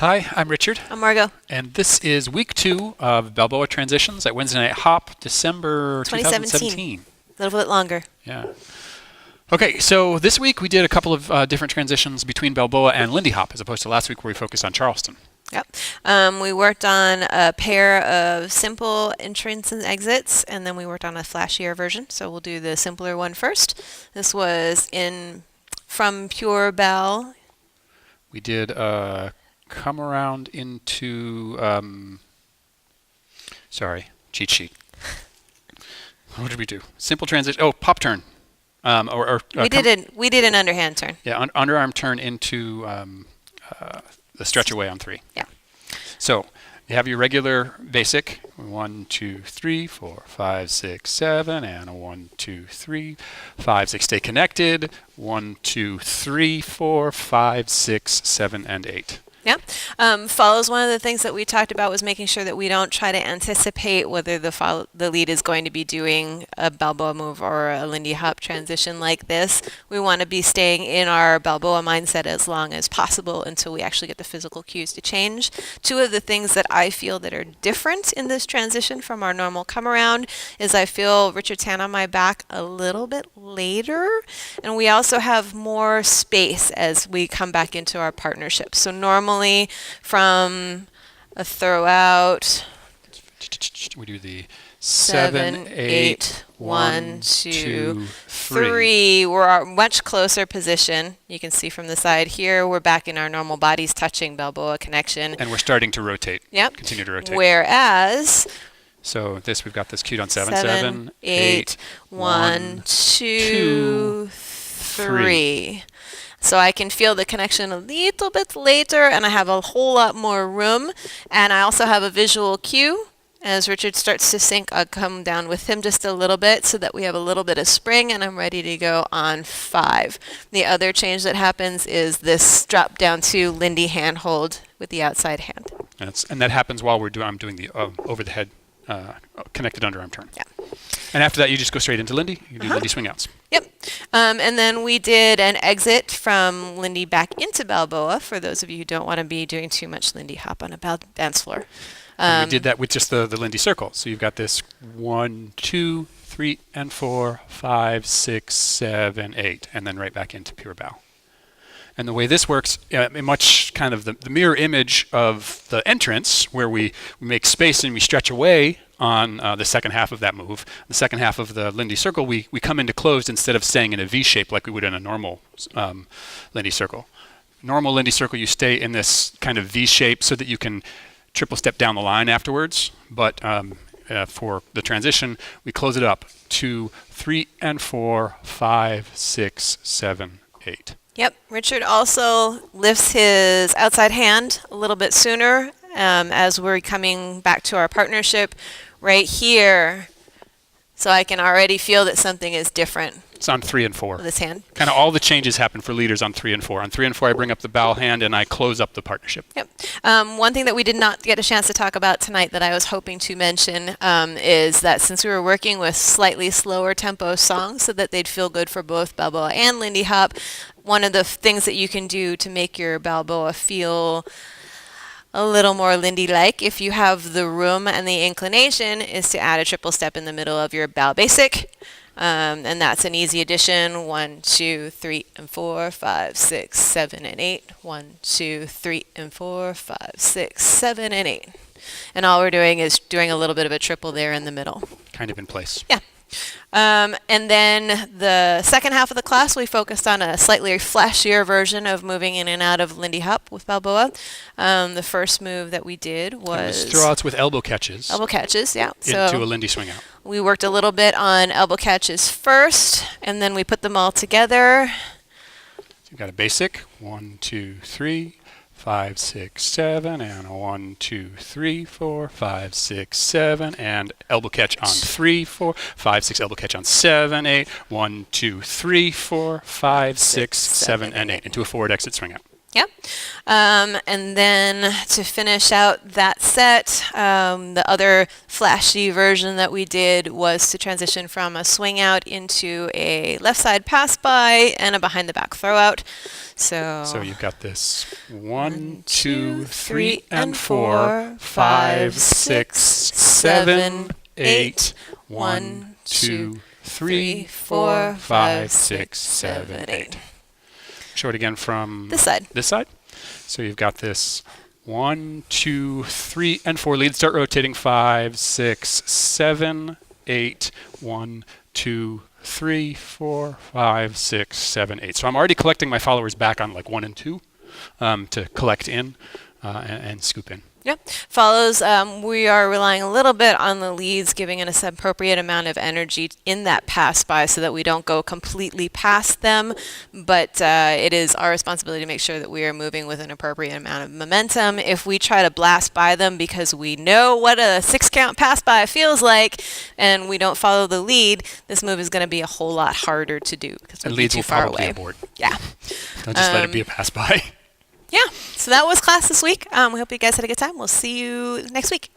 Hi, I'm Richard. I'm Margot. And this is week 2 of Balboa Transitions at Wednesday Night Hop, December 2017. A little bit longer. Yeah. Okay, so this week we did a couple of different transitions between Balboa and Lindy Hop, as opposed to last week where we focused on Charleston. Yep. We worked on a pair of simple entrance and exits, and then we worked on a flashier version. So we'll do the simpler one first. This was from Pure Bell. We did come around into, cheat sheet. What did we do? Simple transition. Oh, pop turn. We did an underhand turn. Yeah, underarm turn into the stretch away on 3. Yeah. So you have your regular basic 1, 2, 3, 4, 5, 6, 7, and a 1, 2, 3, 5, 6. Stay connected. 1, 2, 3, 4, 5, 6, 7, and 8. Yeah. Follows one of the things that we talked about was making sure that we don't try to anticipate whether the lead is going to be doing a Balboa move or a Lindy Hop transition like this. We want to be staying in our Balboa mindset as long as possible until we actually get the physical cues to change. Two of the things that I feel that are different in this transition from our normal come around is I feel Richard's hand on my back a little bit later, and we also have more space as we come back into our partnership. So normally from a throw out, we do the 7, 8, 1, 2, 3. We're much closer position. You can see from the side here, we're back in our normal bodies touching Balboa connection. And we're starting to rotate. Yep. Continue to rotate. Whereas, so we've got this cued on 7, 7, 8, 1, 2, 3. So I can feel the connection a little bit later, and I have a whole lot more room. And I also have a visual cue. As Richard starts to sink, I'll come down with him just a little bit so that we have a little bit of spring, and I'm ready to go on 5. The other change that happens is this drop down to Lindy handhold with the outside hand. And that happens while I'm doing the over the head connected underarm turn. Yeah. And after that, you just go straight into Lindy. You do Lindy swing outs. Yep. And then we did an exit from Lindy back into Balboa for those of you who don't want to be doing too much Lindy hop on a dance floor. And we did that with just the Lindy circle. So you've got this 1, 2, 3, and 4, 5, 6, 7, 8, and then right back into pure bow. And the way this works, much kind of the mirror image of the entrance, where we make space and we stretch away on the second half of that move. The second half of the Lindy circle, we come into closed instead of staying in a V shape like we would in a normal Lindy circle. Normal Lindy circle, you stay in this kind of V shape so that you can triple step down the line afterwards. But for the transition, we close it up 2, 3, and 4, 5, 6, 7, 8. Yep. Richard also lifts his outside hand a little bit sooner as we're coming back to our partnership right here. So I can already feel that something is different. It's on 3 and 4. With this hand. Kind of all the changes happen for leaders on 3 and 4. On 3 and 4, I bring up the bow hand and I close up the partnership. Yep. One thing that we did not get a chance to talk about tonight that I was hoping to mention is that since we were working with slightly slower tempo songs so that they'd feel good for both Balboa and Lindy Hop, one of the things that you can do to make your Balboa feel a little more Lindy-like, if you have the room and the inclination, is to add a triple step in the middle of your bow basic. And that's an easy addition. 1, 2, 3, and 4, 5, 6, 7, and 8. 1, 2, 3, and 4, 5, 6, 7, and 8. And all we're doing is doing a little bit of a triple there in the middle. Kind of in place. Yeah. And then the second half of the class, we focused on a slightly flashier version of moving in and out of Lindy Hop with Balboa. The first move that we did was throwouts with elbow catches. Elbow catches, yeah. Into a Lindy swing out. We worked a little bit on elbow catches first, and then we put them all together. So you've got a basic 1, 2, 3, 5, 6, 7, and a 1, 2, 3, 4, 5, 6, 7, and elbow catch on 3, 4, 5, 6, elbow catch on 7, 8, 1, 2, 3, 4, 5, 6, 7, and 8 into a forward exit swing out. Yep. And then to finish out that set, the other flashy version that we did was to transition from a swing out into a left side pass by and a behind the back throw out. So you've got this 1, 2, 3, and 4, 5, 6, 7, 8. 1, 2, 3, 4, 5, 6, 7, 8. Show it again from this side. This side. So you've got this 1, 2, 3, and 4 lead. Start rotating 5, 6, 7, 8. 1, 2, 3, 4, 5, 6, 7, 8. So I'm already collecting my followers back on like 1 and 2 to collect in and scoop in. Yep. Follows, we are relying a little bit on the leads giving us an appropriate amount of energy in that pass by so that we don't go completely past them. But it is our responsibility to make sure that we are moving with an appropriate amount of momentum. If we try to blast by them because we know what a 6-count pass by feels like and we don't follow the lead, this move is going to be a whole lot harder to do because we'll be leads too will far probably away. abort. Yeah. Don't just let it be a pass by. Yeah, so that was class this week. We hope you guys had a good time. We'll see you next week.